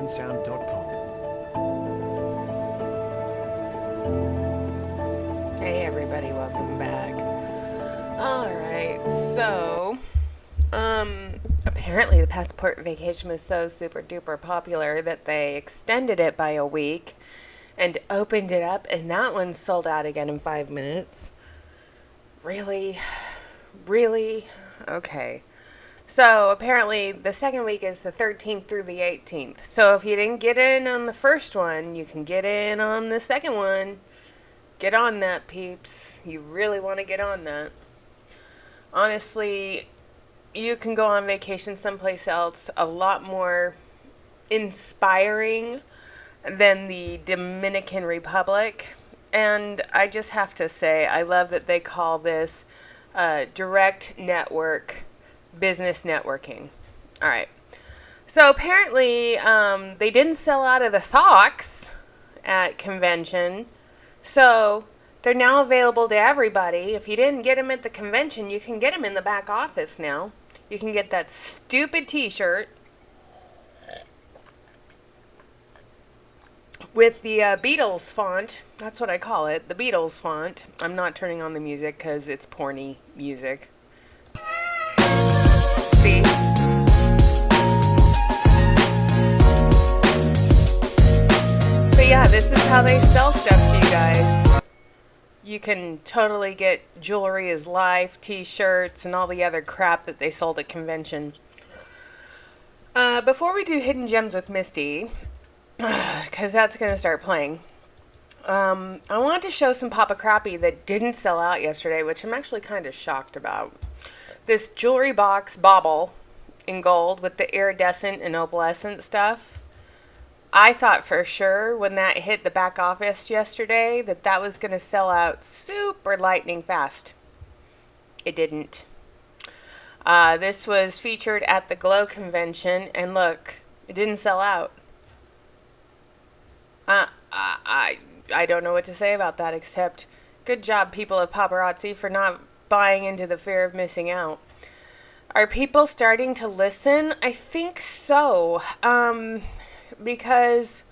surroundsound.com. Hey everybody, welcome back. Alright, so apparently the passport vacation was so super duper popular that they extended it by a week and opened it up, and that one sold out again in 5 minutes. Really? Really? Okay. So apparently the second week is the 13th through the 18th. So if you didn't get in on the first one, you can get in on the second one. Get on that, peeps. You really want to get on that. Honestly, you can go on vacation someplace else a lot more inspiring than the Dominican Republic. And I just have to say, I love that they call this direct network business networking. All right. So apparently, they didn't sell out of the socks at convention. So they're now available to everybody. If you didn't get them at the convention, you can get them in the back office now. You can get that stupid t-shirt with the Beatles font. That's what I call it, the Beatles font. I'm not turning on the music because it's porny music. See? But yeah, this is how they sell stuff to you guys. You can totally get jewelry as life, t-shirts, and all the other crap that they sold at convention. Before we do Hidden Gems with Misty, because that's going to start playing, I wanted to show some Papa Crappie that didn't sell out yesterday, which I'm actually kind of shocked about. This jewelry box bauble in gold with the iridescent and opalescent stuff. I thought for sure when that hit the back office yesterday that was going to sell out super lightning fast. It didn't. This was featured at the Glow convention, and look, it didn't sell out. I don't know what to say about that except good job, people of paparazzi, for not buying into the fear of missing out. Are people starting to listen? I think so. Because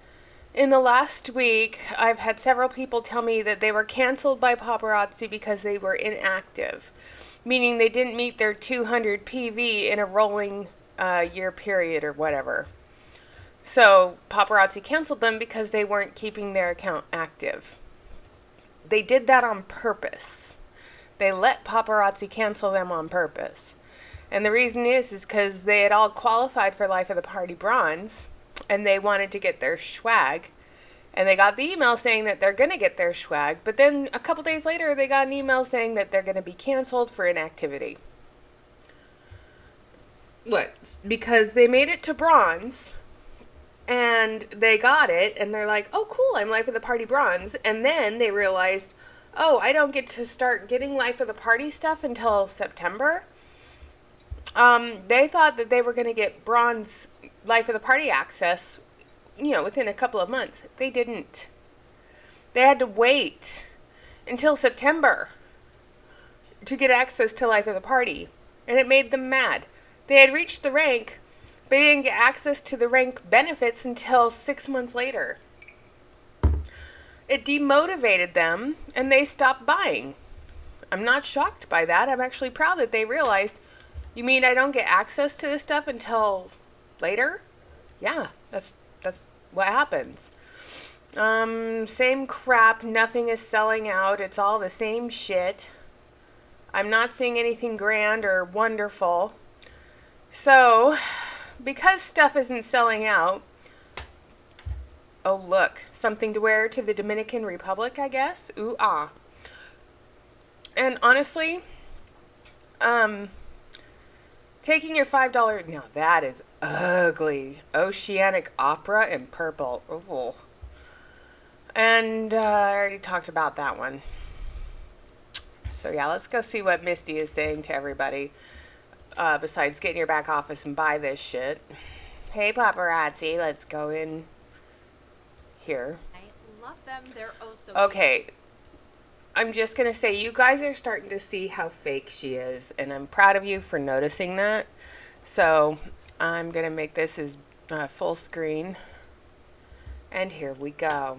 in the last week, I've had several people tell me that they were canceled by paparazzi because they were inactive, meaning they didn't meet their 200 PV in a rolling year period or whatever. So paparazzi canceled them because they weren't keeping their account active. They did that on purpose. They let paparazzi cancel them on purpose. And the reason is because they had all qualified for Life of the Party Bronze, and they wanted to get their swag. And they got the email saying that they're going to get their swag. But then a couple days later, they got an email saying that they're going to be canceled for inactivity. What? Because they made it to bronze, and they got it, and they're like, oh, cool, I'm Life of the Party Bronze. And then they realized, oh, I don't get to start getting Life of the Party stuff until September. They thought that they were going to get bronze Life of the Party access, within a couple of months. They didn't. They had to wait until September to get access to Life of the Party. And it made them mad. They had reached the rank, but they didn't get access to the rank benefits until 6 months later. It demotivated them, and they stopped buying. I'm not shocked by that. I'm actually proud that they realized, you mean I don't get access to this stuff until later? Yeah, that's what happens. Same crap. Nothing is selling out. It's all the same shit. I'm not seeing anything grand or wonderful. So, because stuff isn't selling out, oh look, something to wear to the Dominican Republic, I guess? Ooh, ah. And honestly, taking your $5, now that is ugly. Oceanic Opera in purple. Ooh. And I already talked about that one. So yeah, let's go see what Misty is saying to everybody. Besides get in your back office and buy this shit. Hey paparazzi, let's go in here. I love them. They're oh so Okay. cute. I'm just going to say you guys are starting to see how fake she is, and I'm proud of you for noticing that. So I'm going to make this as full screen. And here we go.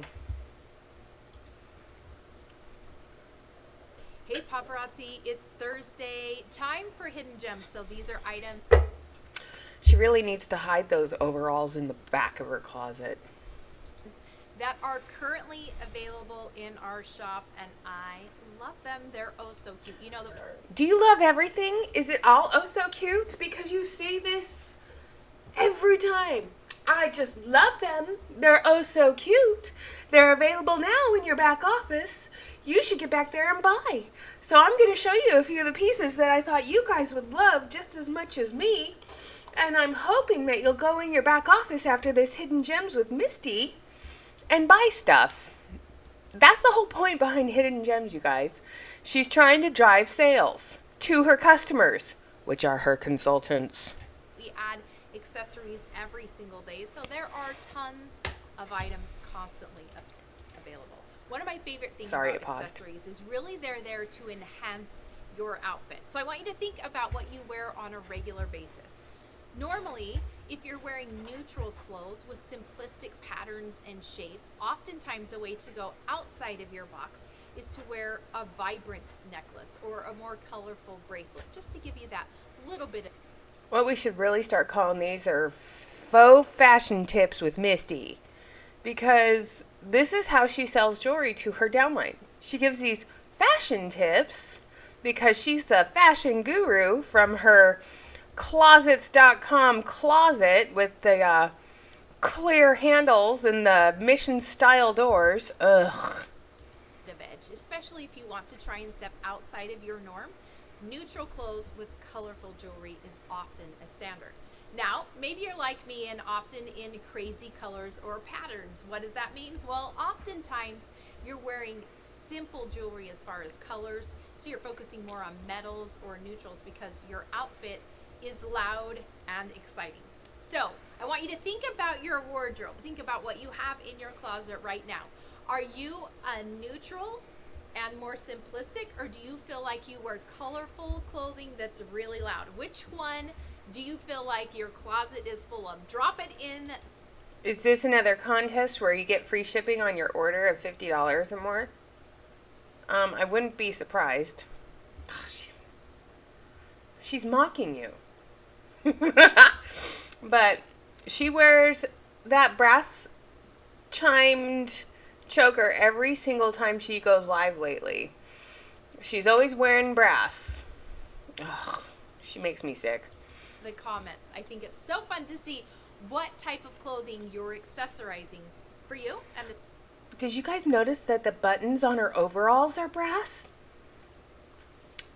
Hey paparazzi, it's Thursday. Time for hidden gems. So these are items She really needs to hide those overalls in the back of her closet. that are currently available in our shop, and I love them. They're oh so cute. You know the Do you love everything? Is it all oh so cute? Because you say this every time. I just love them. They're oh so cute. They're available now in your back office. You should get back there and buy. So I'm going to show you a few of the pieces that I thought you guys would love just as much as me. And I'm hoping that you'll go in your back office after this Hidden Gems with Misty and buy stuff. That's the whole point behind Hidden Gems, you guys. She's trying to drive sales to her customers, which are her consultants. we add accessories every single day, so there are tons of items constantly available. One of my favorite things about accessories is really they're there to enhance your outfit. So I want you to think about what you wear on a regular basis. Normally, if you're wearing neutral clothes with simplistic patterns and shape, oftentimes a way to go outside of your box is to wear a vibrant necklace or a more colorful bracelet, just to give you that little bit of... What we should really start calling these are faux fashion tips with Misty. Because this is how she sells jewelry to her downline. She gives these fashion tips because she's the fashion guru from her closets.com closet with the clear handles and the mission style doors. Ugh. edge, especially if you want to try and step outside of your norm. Neutral clothes with colorful jewelry is often a standard. Now, maybe you're like me and often in crazy colors or patterns. What does that mean? Well, oftentimes you're wearing simple jewelry as far as colors, so you're focusing more on metals or neutrals because your outfit is loud and exciting. So I want you to think about your wardrobe. Think about what you have in your closet right now. Are you a neutral and more simplistic, or do you feel like you wear colorful clothing that's really loud? Which one do you feel like your closet is full of? Drop it in. Is this another contest where you get free shipping on your order of $50 or more? I wouldn't be surprised. She's mocking you. But she wears that brass chimed choker every single time she goes live lately. She's always wearing brass. Ugh, she makes me sick. The comments. I think it's so fun to see what type of clothing you're accessorizing for you. And did you guys notice that the buttons on her overalls are brass?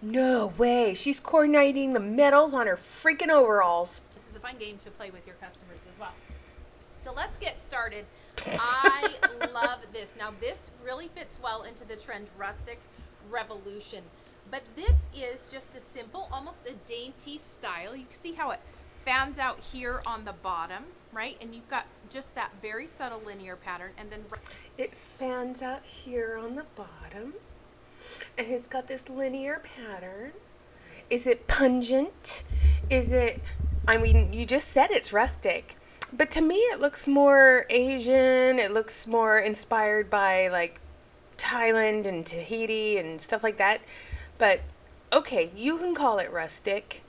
No way. She's coordinating the metals on her freaking overalls. this is a fun game to play with your customers as well. So let's get started. I love this. Now this really fits well into the trend rustic revolution. But this is just a simple, almost a dainty style. You can see how it fans out here on the bottom, right? And you've got just that very subtle linear pattern. And then it fans out here on the bottom. And it's got this linear pattern. Is it pungent? Is it, I mean, you just said it's rustic. But to me, it looks more Asian. It looks more inspired by like Thailand and Tahiti and stuff like that. But okay, you can call it rustic.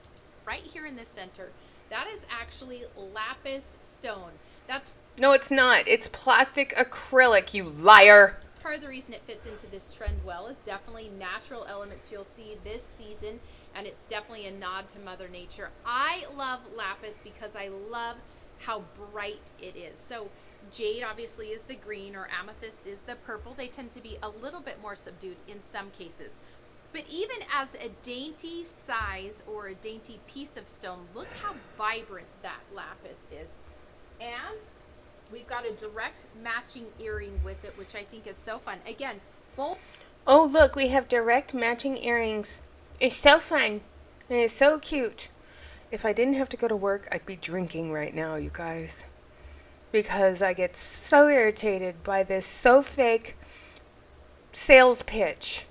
Right here in the center, that is actually lapis stone. That's no, it's not. It's plastic acrylic, you liar. part of the reason it fits into this trend well is definitely natural elements you'll see this season, and it's definitely a nod to Mother Nature. I love lapis because I love how bright it is. So jade obviously is the green, or amethyst is the purple. They tend to be a little bit more subdued in some cases. But even as a dainty size or a dainty piece of stone, look how vibrant that lapis is. And we've got a direct matching earring with it, which I think is so fun. Again, both. Oh, look, we have direct matching earrings. It's so fun. And it's so cute. If I didn't have to go to work, I'd be drinking right now, you guys. Because I get so irritated by this so fake sales pitch.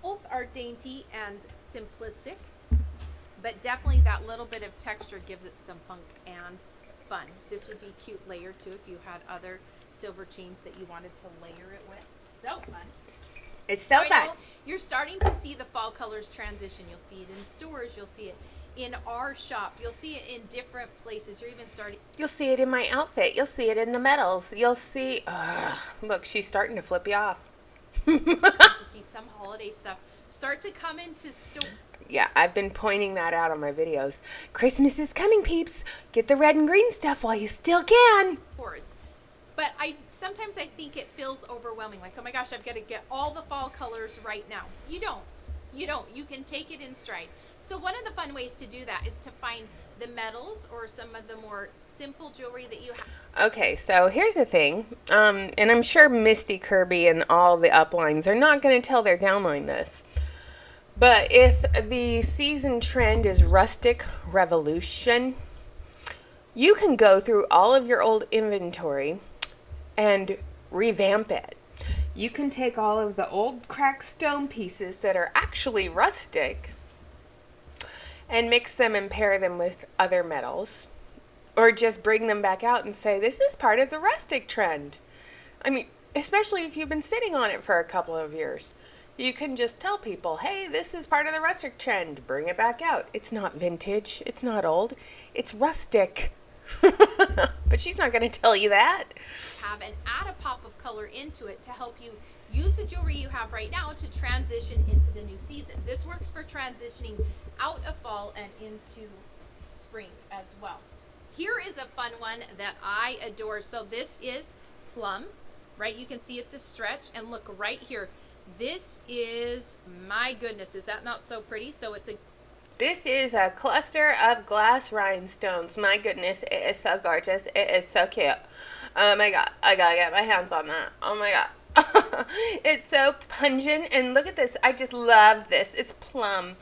Both are dainty and simplistic, but definitely that little bit of texture gives it some funk and fun. This would be cute layer too if you had other silver chains that you wanted to layer it with. So fun. It's so fun. You're starting to see the fall colors transition. You'll see it in stores. You'll see it in our shop. You'll see it in different places. You're even starting. You'll see it in my outfit. You'll see it in the medals. You'll see. Look, she's starting to flip you off. To see some holiday stuff start to come into store. Yeah, I've been pointing that out on my videos. Christmas is coming, peeps. Get the red and green stuff while you still can. But sometimes I think it feels overwhelming. Like, oh my gosh, I've got to get all the fall colors right now. You don't. You can take it in stride. So one of the fun ways to do that is to find the metals or some of the more simple jewelry that you have. Okay, so here's the thing. And I'm sure Misty Kirby and all the uplines are not going to tell their downline this. But if the season trend is rustic revolution, you can go through all of your old inventory and revamp it. You can take all of the old cracked stone pieces that are actually rustic and mix them and pair them with other metals, or just bring them back out and say, this is part of the rustic trend. I mean, especially if you've been sitting on it for a couple of years. You can just tell people, hey, this is part of the rustic trend. Bring it back out. It's not vintage. It's not old. It's rustic. But she's not going to tell you that. And add a pop of color into it to help you use the jewelry you have right now to transition into the new season. This works for transitioning out of fall and into spring as well. Here is a fun one that I adore. So this is plum, right? You can see it's a stretch, and look right here. This is, my goodness, is that not so pretty? So this is a cluster of glass rhinestones. My goodness, it is so gorgeous. It is so cute. Oh my God, I gotta get my hands on that. Oh my God. It's so pungent, and look at this. I just love this. It's plum,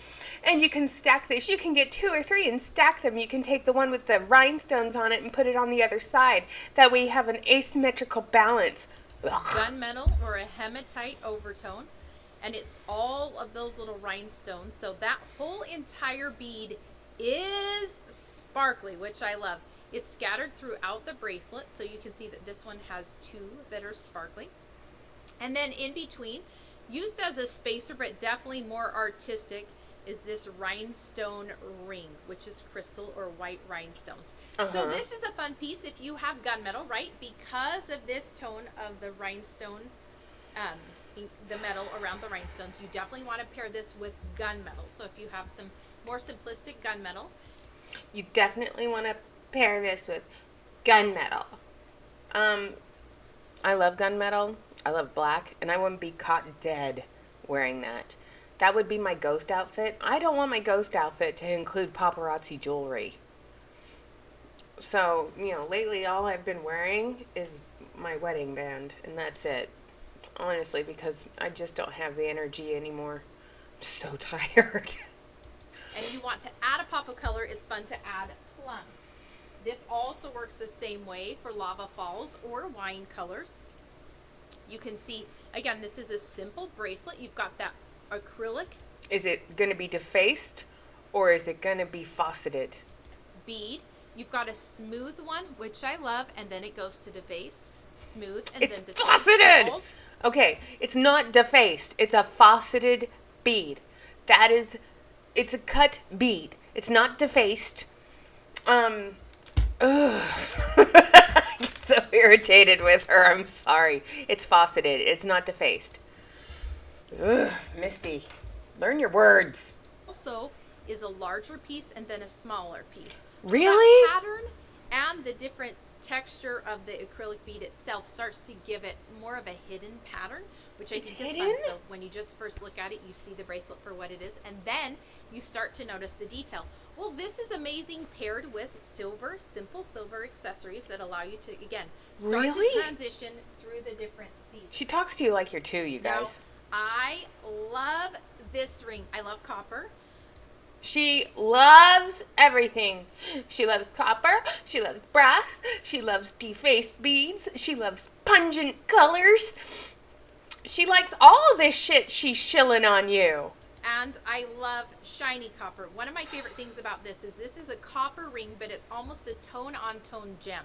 and you can stack this. You can get 2 or 3 and stack them. You can take the one with the rhinestones on it and put it on the other side. That way you have an asymmetrical balance. Gunmetal or a hematite overtone, and it's all of those little rhinestones. So that whole entire bead is sparkly, which I love. It's scattered throughout the bracelet, so you can see that this one has 2 that are sparkly. And then in between, used as a spacer but definitely more artistic, is this rhinestone ring, which is crystal or white rhinestones. So this is a fun piece if you have gunmetal, right? Because of this tone of the rhinestone, the metal around the rhinestones, you definitely want to pair this with gunmetal. So if you have some more simplistic gunmetal, you definitely want to pair this with gunmetal. I love gunmetal. I love black, and I wouldn't be caught dead wearing that. That would be my ghost outfit. I don't want my ghost outfit to include paparazzi jewelry. So, lately all I've been wearing is my wedding band, and that's it. Honestly, because I just don't have the energy anymore. I'm so tired. And you want to add a pop of color, it's fun to add plum. This also works the same way for lava falls or wine colors. You can see, again, this is a simple bracelet. You've got that acrylic. Is it going to be defaced, or is it going to be faceted? Bead. You've got a smooth one, which I love, and then it goes to defaced, smooth, and it's then defaced. Faceted! Okay, it's not defaced. It's a faceted bead. It's a cut bead. It's not defaced. I get so irritated with her. I'm sorry. It's faceted. It's not defaced. Ugh, Misty, learn your words. Also is a larger piece and then a smaller piece. Really? So that pattern and the different texture of the acrylic bead itself starts to give it more of a hidden pattern, which I think is fun. So when you just first look at it, you see the bracelet for what it is, and then you start to notice the detail. Well, this is amazing paired with silver, simple silver accessories that allow you to, again, start to transition through the different seasons. She talks to you like you're 2, you guys. Now, I love this ring. I love copper. She loves everything. She loves copper. She loves brass. She loves defaced beads. She loves pungent colors. She likes all this shit she's shilling on you. And I love shiny copper. One of my favorite things about this is a copper ring, but it's almost a tone-on-tone gem.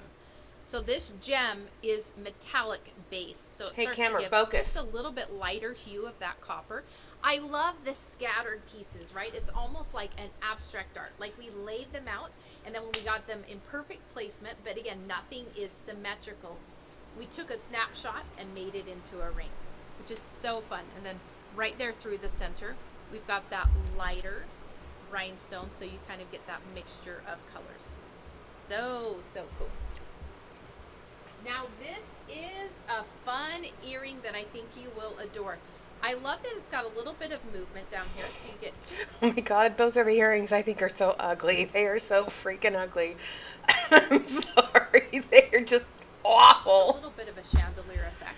So this gem is metallic base, so it Hey, starts camera, to give focus. just a little bit lighter hue of that copper. I love the scattered pieces, right? It's almost like an abstract art. Like we laid them out, and then when we got them in perfect placement, but again, nothing is symmetrical, we took a snapshot and made it into a ring, which is so fun. And then right there through the center, we've got that lighter rhinestone, so you kind of get that mixture of colors. So cool. Now this is a fun earring that I think you will adore. I love that it's got a little bit of movement down here, so you get... Oh my God, those are the earrings I think are so ugly. They are so freaking ugly. I'm sorry. They are just a awful. little bit of a chandelier effect.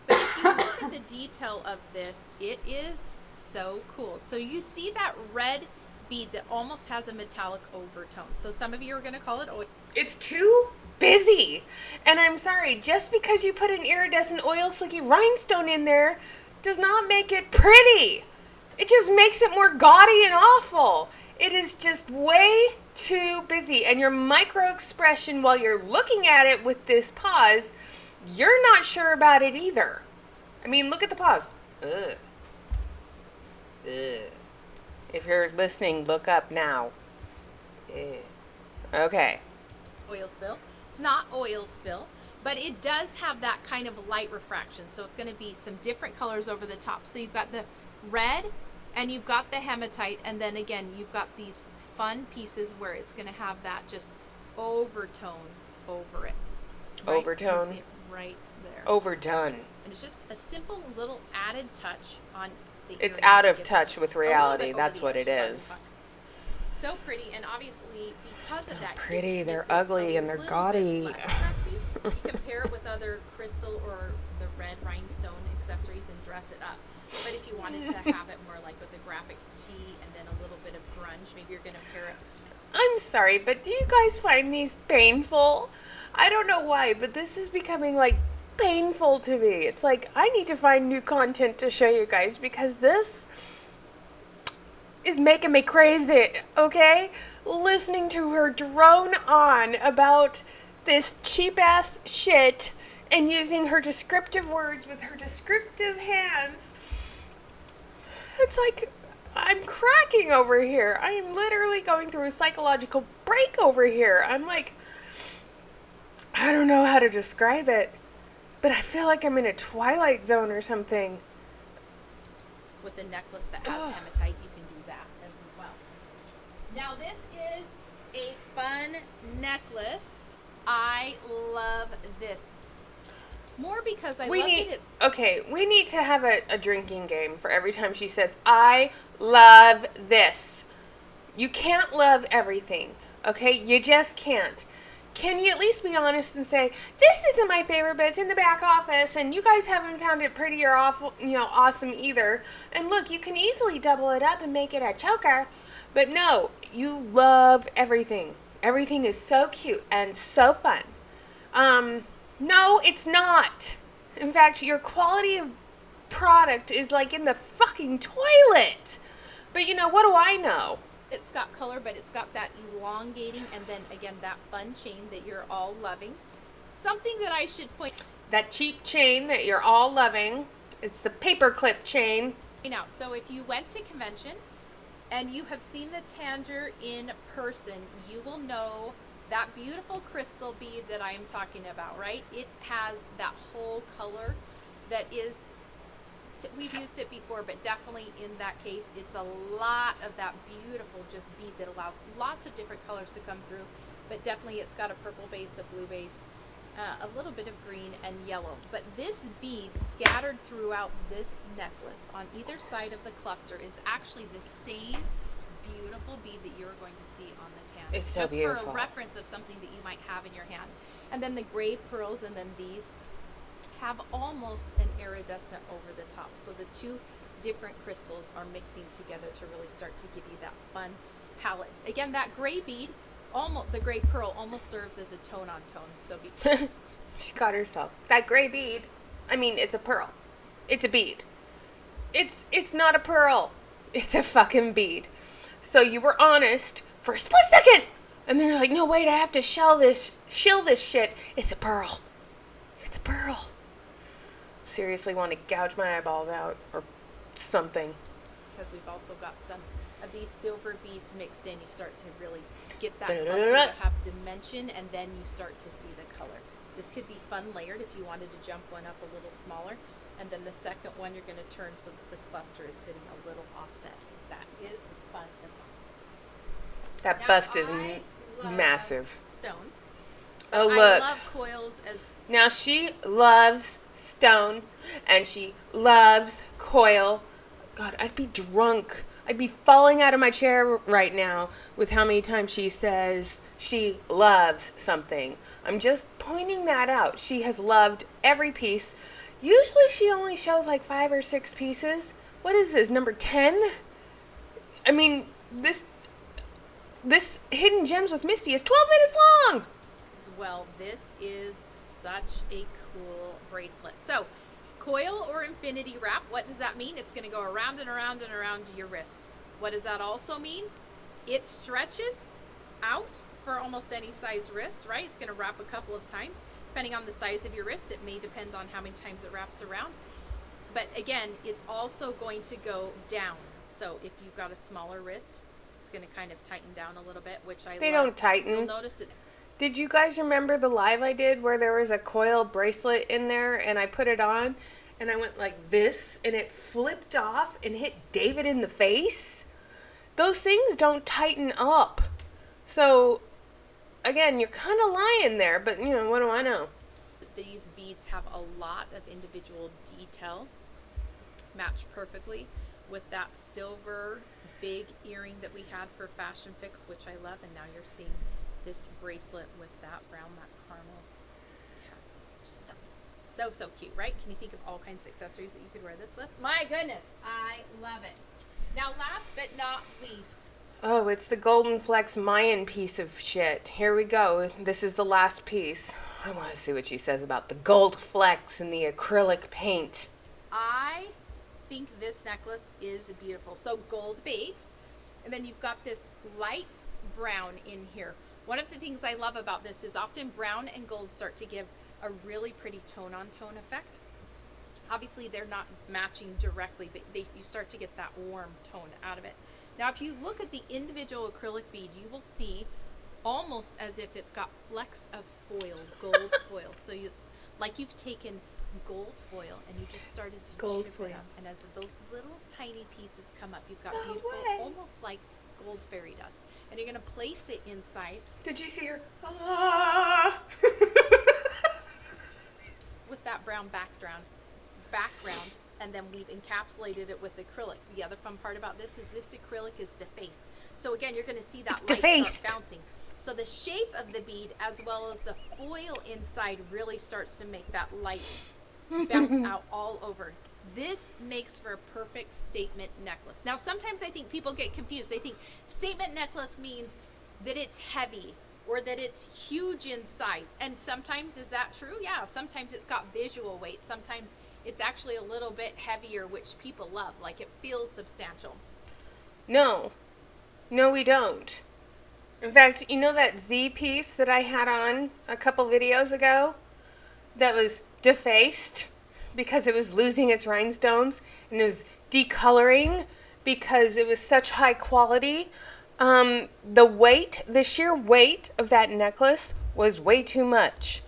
But if you look at the detail of this, it is so cool. So you see that red bead that almost has a metallic overtone. So some of you are going to call it oil. It's too busy. And I'm sorry, just because you put an iridescent oil slicky rhinestone in there does not make it pretty. It just makes it more gaudy and awful. It is just way too busy. And your micro expression while you're looking at it with this pause, you're not sure about it either. I mean, look at the pause. Ugh. Ugh. If you're listening, look up now. Ugh. Okay. Oil spill. It's not oil spill, but it does have that kind of light refraction. So it's going to be some different colors over the top. So you've got the red and you've got the hematite, and then again you've got these fun pieces where it's going to have that just overtone over it. Right? Overtone. You can see it right there. Overdone. And it's just a simple little added touch on the It's earring out to of give touch this with a little reality. bit over That's the what edge. it is. So pretty, and obviously because of that, Pretty, it they're makes it ugly, a and they're little gaudy. bit less dressy. You compare it with other crystal or the red rhinestone accessories and dress it up. But if you wanted to have it more like with a graphic tee and then a little bit of grunge, maybe you're going to pair it. I'm sorry, but do you guys find these painful? I don't know why, but this is becoming like painful to me. It's like I need to find new content to show you guys because this is making me crazy, okay? Listening to her drone on about this cheap ass shit and using her descriptive words with her descriptive hands. It's like I'm cracking over here. I am literally going through a psychological break over here. I'm like, I don't know how to describe it, but I feel like I'm in a Twilight Zone or something. With a necklace that has hematite, you can do that as well. Now this is a fun necklace. I love this. More because I love it. Okay, we need to have a drinking game for every time she says, I love this. You can't love everything, okay? You just can't. Can you at least be honest and say, this isn't my favorite, but it's in the back office, and you guys haven't found it pretty or awful, awesome either. And look, you can easily double it up and make it a choker. But no, you love everything. Everything is so cute and so fun. No, it's not. In fact, your quality of product is like in the fucking toilet. But what do I know? It's got color, but it's got that elongating and then again that fun chain that you're all loving. Something that I should point That cheap chain that you're all loving. It's the paperclip chain. out. So if you went to convention and you have seen the Tanger in person, you will know that beautiful crystal bead that I am talking about, right? It has that whole color that is, we've used it before, but definitely in that case, it's a lot of that beautiful just bead that allows lots of different colors to come through. But definitely it's got a purple base, a blue base, a little bit of green and yellow. But this bead scattered throughout this necklace on either side of the cluster is actually the same beautiful bead that you're going to see on the tan. It's so just beautiful. for a reference of something that you might have in your hand. And then the gray pearls and then these have almost an iridescent over the top. So the two different crystals are mixing together to really start to give you that fun palette. Again, that gray bead, the gray pearl almost serves as a tone on tone. So She got herself. That gray bead, it's a pearl. It's a bead. It's not a pearl. It's a fucking bead. So you were honest for a split second. And then you're like, no, wait, I have to shill this shit. It's a pearl. It's a pearl. Seriously want to gouge my eyeballs out or something. Because we've also got some of these silver beads mixed in. You start to really get that cluster to have dimension, and then you start to see the color. This could be fun layered if you wanted to jump one up a little smaller. And then the second one you're going to turn so that the cluster is sitting a little offset. That is fun as well. That Now, bust is I love massive. stone. Oh, I look. love coils as Now she loves stone and she loves coil. God, I'd be drunk. I'd be falling out of my chair right now with how many times she says she loves something. I'm just pointing that out. She has loved every piece. Usually she only shows like 5 or 6 pieces. What is this, number 10? I mean, this Hidden Gems with Misty is 12 minutes long. as well. This is such a cool bracelet. So, coil or infinity wrap, what does that mean? It's going to go around and around and around your wrist. What does that also mean? It stretches out for almost any size wrist, right? It's going to wrap a couple of times. Depending on the size of your wrist, it may depend on how many times it wraps around. But again, it's also going to go down. So if you've got a smaller wrist, it's going to kind of tighten down a little bit, which I love. They don't tighten. You'll notice it. Did you guys remember the live I did where there was a coil bracelet in there and I put it on and I went like this and it flipped off and hit David in the face? Those things don't tighten up. So, again, you're kind of lying there, but, you know, what do I know? These beads have a lot of individual detail, match perfectly with that silver big earring that we had for Fashion Fix, which I love, and now you're seeing this bracelet with that brown, that caramel. Yeah. So cute, right? Can you think of all kinds of accessories that you could wear this with? My goodness, I love it. Now, last but not least. Oh, it's the Golden Flex Mayan piece of shit. Here we go. This is the last piece. I want to see what she says about the gold flecks and the acrylic paint. I think this necklace is beautiful. So gold base, and then you've got this light brown in here. One of the things I love about this is often brown and gold start to give a really pretty tone-on-tone effect. Obviously, they're not matching directly, but you start to get that warm tone out of it. Now, if you look at the individual acrylic bead, you will see almost as if it's got flecks of foil, gold foil. So it's like you've taken gold foil and you just started to Gold chip foil. it up. And as those little tiny pieces come up, you've got beautiful, way. almost like gold fairy dust. And you're going to place it inside Did you see her? Ah! with that brown background, and then we've encapsulated it with acrylic. The other fun part about this is this acrylic is defaced. So again, you're going to see that It's light defaced. start bouncing. So the shape of the bead as well as the foil inside really starts to make that light bounce out all over. This makes for a perfect statement necklace. Now, sometimes I think people get confused. They think statement necklace means that it's heavy or that it's huge in size. And sometimes, is that true? Yeah, sometimes it's got visual weight. Sometimes it's actually a little bit heavier, which people love. Like, it feels substantial. No, we don't. In fact, you know that Z piece that I had on a couple videos ago that was defaced because it was losing its rhinestones and it was decoloring because it was such high quality? The sheer weight of that necklace was way too much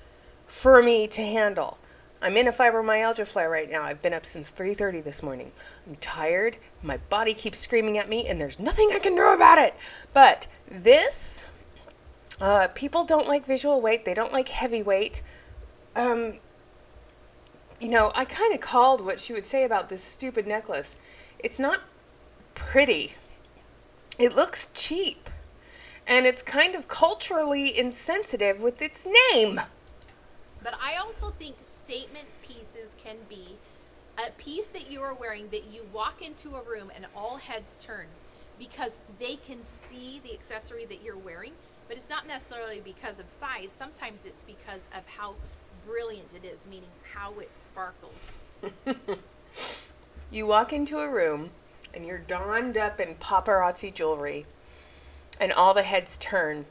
for me to handle. I'm in a fibromyalgia flare right now. I've been up since 3:30 this morning. I'm tired. My body keeps screaming at me, and there's nothing I can do about it. But this, people don't like visual weight. They don't like heavy weight. You know, I kind of called what she would say about this stupid necklace. It's not pretty. It looks cheap. And it's kind of culturally insensitive with its name. But I also think statement pieces can be a piece that you are wearing that you walk into a room and all heads turn because they can see the accessory that you're wearing, but it's not necessarily because of size. Sometimes it's because of how brilliant it is, meaning how it sparkles. You walk into a room and you're donned up in paparazzi jewelry, and all the heads turn,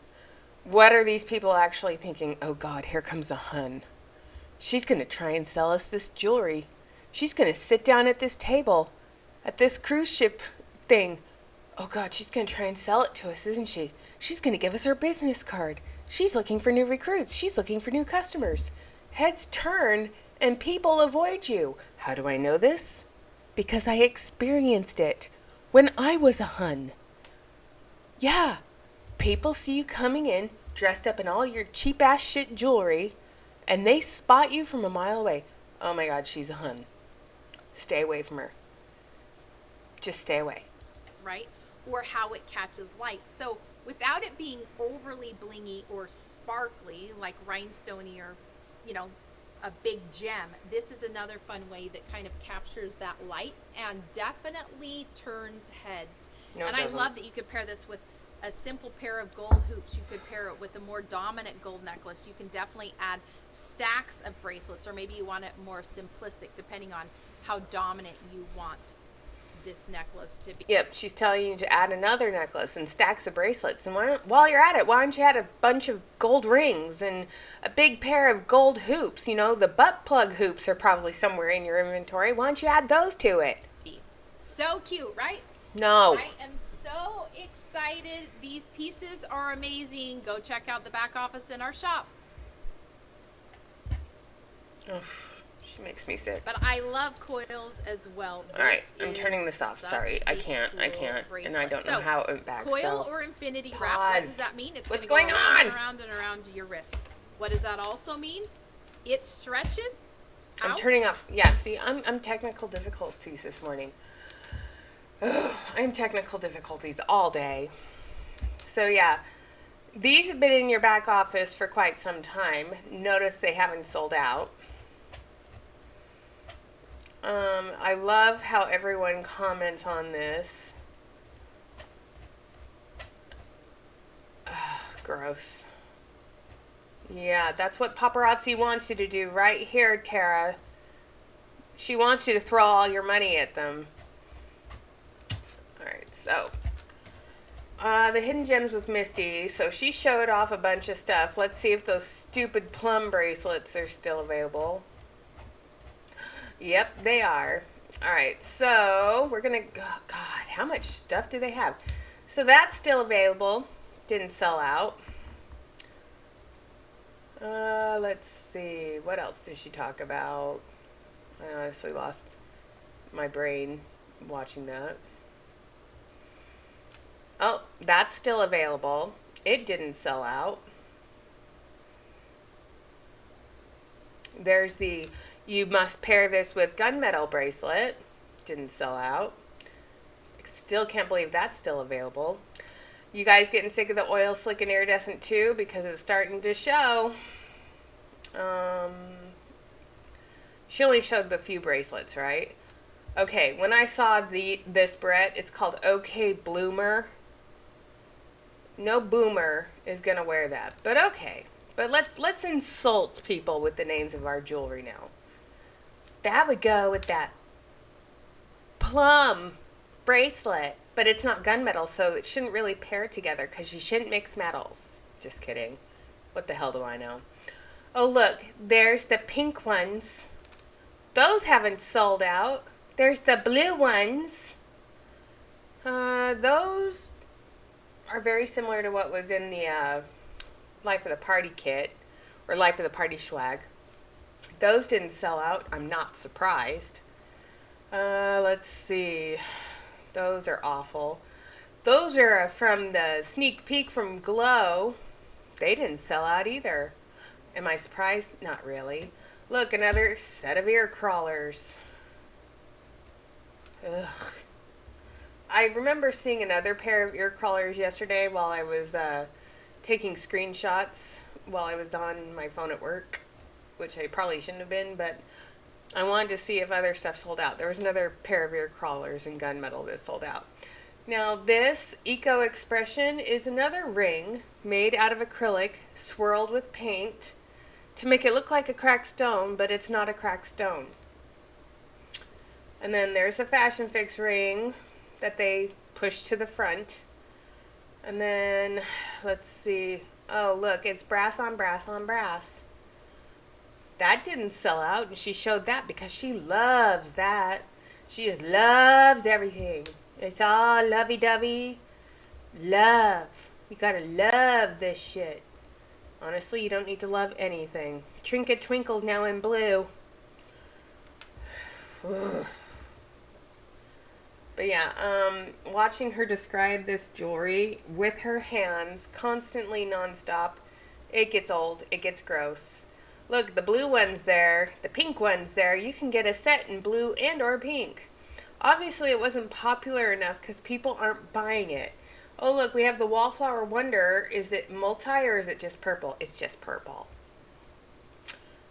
what are these people actually thinking? Oh God, here comes a hun. She's going to try and sell us this jewelry. She's going to sit down at this table, at this cruise ship thing. Oh God, she's going to try and sell it to us, isn't she? She's going to give us her business card. She's looking for new recruits. She's looking for new customers. Heads turn and people avoid you. How do I know this? Because I experienced it when I was a hun. Yeah, people see you coming in, dressed up in all your cheap ass shit jewelry, and they spot you from a mile away. Oh my God, she's a hun. Stay away from her. Just stay away. Right? Or how it catches light. So without it being overly blingy or sparkly, like rhinestoney or, you know, a big gem, this is another fun way that kind of captures that light and definitely turns heads. No, and it I doesn't. love that you could pair this with a simple pair of gold hoops. You could pair it with a more dominant gold necklace. You can definitely add stacks of bracelets, or maybe you want it more simplistic depending on how dominant you want this necklace to be. Yep, she's telling you to add another necklace and stacks of bracelets. And while you're at it, why don't you add a bunch of gold rings and a big pair of gold hoops? You know, the butt plug hoops are probably somewhere in your inventory. Why don't you add those to it? So cute, right? No. I am so excited. These pieces are amazing. Go check out the back office in our shop. Ugh, she makes me sick. But I love coils as well. All right, This I'm is turning this off. such Sorry, I a can't. cool And bracelet. I don't know So, how it went back. Coil So or infinity wrap? pause. What does that mean? It's What's gonna go going around on? and around and around your wrist. What does that also mean? It stretches I'm out. turning off. Yeah, see, I'm technical difficulties this morning. Ugh, I'm technical difficulties all day. So yeah, these have been in your back office for quite some time. Notice they haven't sold out. I love how everyone comments on this. Ugh, gross. Yeah, that's what paparazzi wants you to do right here, Tara. She wants you to throw all your money at them. Alright, so the hidden gems with Misty. So she showed off a bunch of stuff. Let's see if those stupid plum bracelets are still available. Yep, they are. Alright, so we're gonna, oh God, how much stuff do they have? So that's still available. Didn't sell out. Let's see. What else did she talk about? I honestly lost my brain watching that. Oh, that's still available. It didn't sell out. There's the you must pair this with gunmetal bracelet. Didn't sell out. Still can't believe that's still available. You guys getting sick of the oil slick and iridescent too? Because it's starting to show. She only showed the few bracelets, right? Okay, when I saw this Brett, it's called OK Bloomer. No boomer is gonna wear that, but okay. But let's insult people with the names of our jewelry now. That would go with that plum bracelet, but it's not gunmetal, so it shouldn't really pair together because you shouldn't mix metals. Just kidding. What the hell do I know? Oh, look, there's the pink ones. Those haven't sold out. There's the blue ones. Those are very similar to what was in the Life of the Party kit, or Life of the Party swag. Those didn't sell out. I'm not surprised. Let's see. Those are awful. Those are from the sneak peek from Glow. They didn't sell out either. Am I surprised? Not really. Look, another set of ear crawlers. Ugh. I remember seeing another pair of ear crawlers yesterday while I was taking screenshots while I was on my phone at work, which I probably shouldn't have been, but I wanted to see if other stuff sold out. There was another pair of ear crawlers in gunmetal that sold out. Now this Eco Expression is another ring made out of acrylic swirled with paint to make it look like a cracked stone, but it's not a cracked stone. And then there's a Fashion Fix ring that they pushed to the front. And then, let's see. Oh, look, it's brass on brass on brass. That didn't sell out, and she showed that because she loves that. She just loves everything. It's all lovey-dovey. Love. You gotta love this shit. Honestly, you don't need to love anything. Trinket Twinkle's now in blue. But yeah, watching her describe this jewelry with her hands constantly nonstop, it gets old. It gets gross. Look, the blue one's there. The pink one's there. You can get a set in blue and or pink. Obviously, it wasn't popular enough because people aren't buying it. Oh, look, we have the Wallflower Wonder. Is it multi or is it just purple? It's just purple.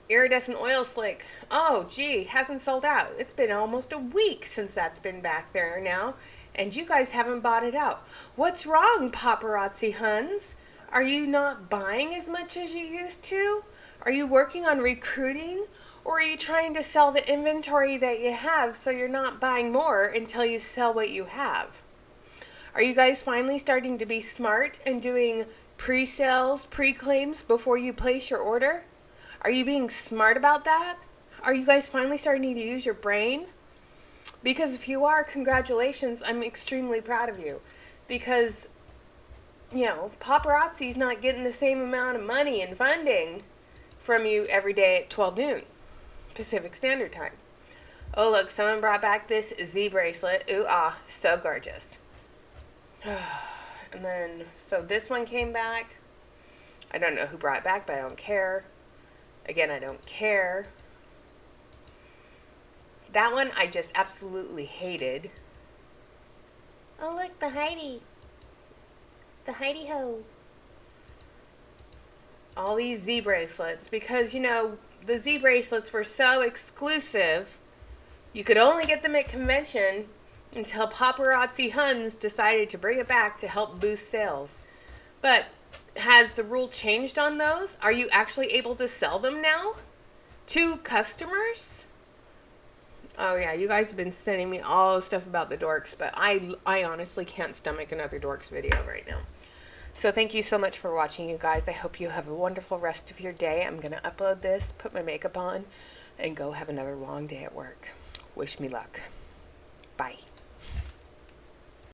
Iridescent Oil Slick. Oh, gee, hasn't sold out. It's been almost a week since that's been back there now, and you guys haven't bought it out. What's wrong, paparazzi huns? Are you not buying as much as you used to? Are you working on recruiting? Or are you trying to sell the inventory that you have so you're not buying more until you sell what you have? Are you guys finally starting to be smart and doing pre-sales, pre-claims before you place your order? Are you being smart about that? Are you guys finally starting to use your brain? Because if you are, congratulations, I'm extremely proud of you. Because, paparazzi's not getting the same amount of money and funding from you every day at 12 noon, Pacific Standard Time. Oh, look, someone brought back this Z bracelet. Ooh, ah, so gorgeous. And then, so this one came back. I don't know who brought it back, but I don't care. Again, I don't care. That one I just absolutely hated. Oh, look, the Heidi. The Heidi Ho. All these Z bracelets. Because, the Z bracelets were so exclusive. You could only get them at convention until paparazzi huns decided to bring it back to help boost sales. But has the rule changed on those? Are you actually able to sell them now to customers? Oh yeah, you guys have been sending me all the stuff about the dorks, but I honestly can't stomach another dorks video right now. So thank you so much for watching, you guys. I hope you have a wonderful rest of your day. I'm going to upload this, put my makeup on, and go have another long day at work. Wish me luck. Bye.